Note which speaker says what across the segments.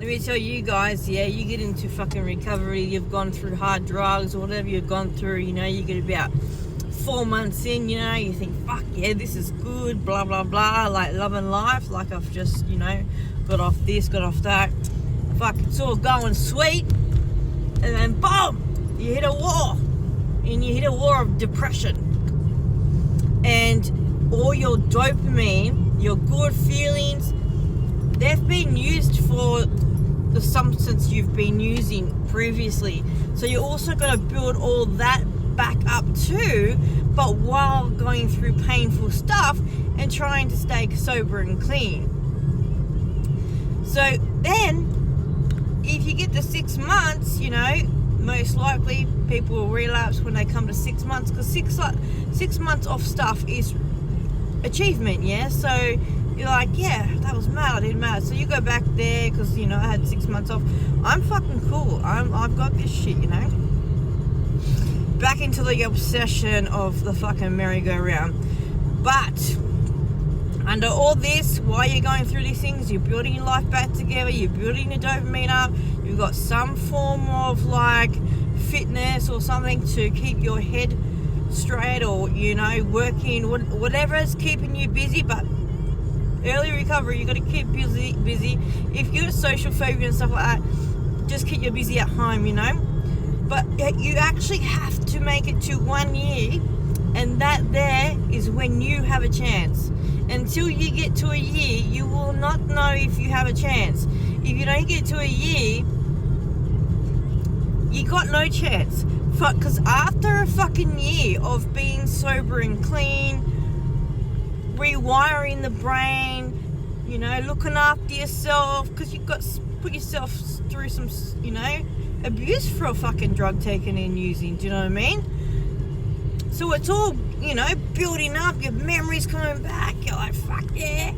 Speaker 1: Let me tell you guys, yeah, you get into fucking recovery, you've gone through hard drugs or whatever you've gone through, you know, you get about 4 months in, you know, you think, fuck yeah, this is good, blah, blah, blah, like loving life, like I've just, you know, got off this, got off that, fuck, it's all going sweet, and then boom, you hit a wall, and you hit a war of depression, and all your dopamine, your good feelings, they've been used for the substance you've been using previously. So you also got to build all that back up too, but while going through painful stuff and trying to stay sober and clean. So then, if you get to 6 months, you know, most likely people will relapse when they come to 6 months, because 6 months off stuff is achievement, yeah? So you're like, yeah, that was mad, I didn't matter. So you go back there because, you know, I had 6 months off. I'm fucking cool. I've got this shit, you know. Back into the obsession of the fucking merry-go-round. But under all this, while you're going through these things, you're building your life back together, you're building your dopamine up, you've got some form of like fitness or something to keep your head straight, or, you know, working, whatever is keeping you busy. But early recovery, you got to keep busy. If you're a social phobia and stuff like that, just keep you busy at home, you know. But you actually have to make it to 1 year, and that there is when you have a chance. Until you get to a year, you will not know if you have a chance. If you don't get to a year, you got no chance. Because after a fucking year of being sober and clean, rewiring the brain, you know, looking after yourself, because you've got to put yourself through some, you know, abuse for a fucking drug taking and using, do you know what I mean? So it's all, you know, building up, your memories coming back, you're like, fuck yeah.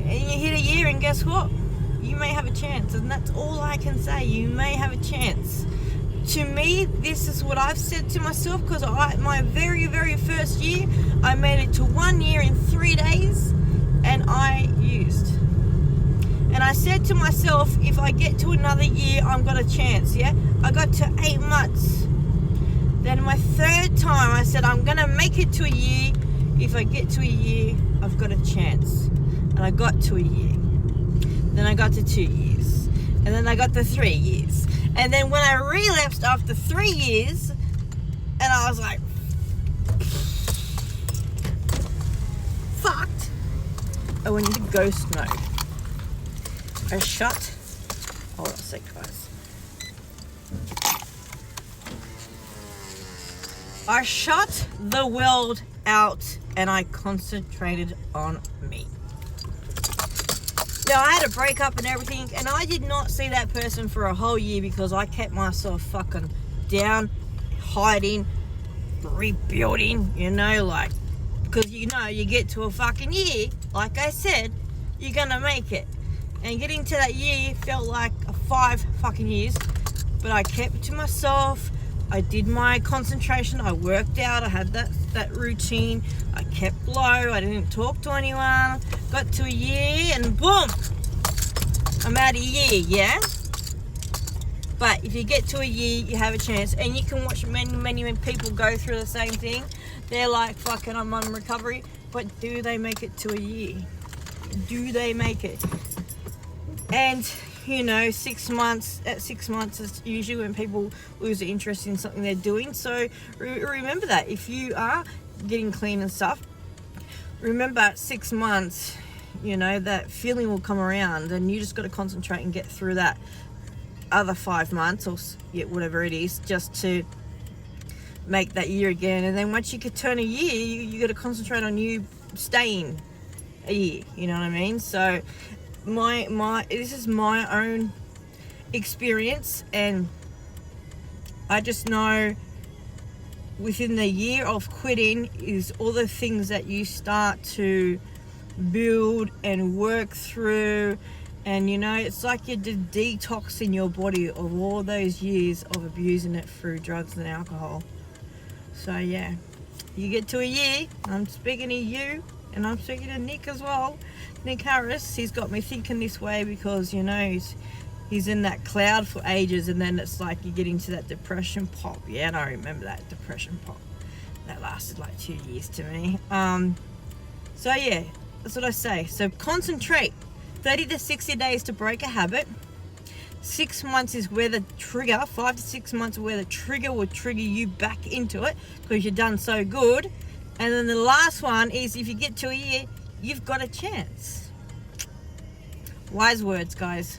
Speaker 1: And you hit a year, and guess what? You may have a chance, and that's all I can say. You may have a chance. To me, this is what I've said to myself, because my very, very first year, I made it to 1 year in 3 days, and I used. And I said to myself, if I get to another year, I've got a chance, yeah? I got to 8 months. Then my third time, I said, I'm going to make it to a year. If I get to a year, I've got a chance. And I got to a year. Then I got to 2 years. And then I got to 3 years. And then when I relapsed after 3 years, and I was like, fucked, I went into ghost mode. I shut, hold on a sec, guys. I shut the world out and I concentrated on me. Now, I had a breakup and everything, and I did not see that person for a whole year because I kept myself fucking down, hiding, rebuilding, you know, like, because you know, you get to a fucking year, like I said, you're gonna make it. And getting to that year felt like 5 fucking years, but I kept it to myself. I did my concentration, I worked out, I had that routine, I kept low, I didn't talk to anyone, got to a year and boom, I'm out a year, yeah? But if you get to a year, you have a chance, and you can watch many people go through the same thing. They're like, fucking, I'm on recovery, but do they make it to a year? Do they make it? And you know, 6 months, at 6 months is usually when people lose interest in something they're doing. So remember that if you are getting clean and stuff, remember at 6 months, you know, that feeling will come around, and you just got to concentrate and get through that other 5 months or whatever it is, just to make that year again. And then once you could turn a year, you got to concentrate on you staying a year, you know what I mean? So this is my own experience, and I just know within the year of quitting is all the things that you start to build and work through, and you know, it's like you're detoxing your body of all those years of abusing it through drugs and alcohol. So yeah, you get to a year, I'm speaking to you, And I'm speaking to Nick as well. Nick Harris, he's got me thinking this way because, you know, he's in that cloud for ages, and then it's like you get into that depression pop. Yeah, and I remember that depression pop. That lasted like 2 years to me. So yeah, that's what I say. So concentrate. 30 to 60 days to break a habit. 6 months is where the trigger, 5 to 6 months where the trigger will trigger you back into it because you've done so good. And then the last one is if you get to a year, you've got a chance. Wise words, guys.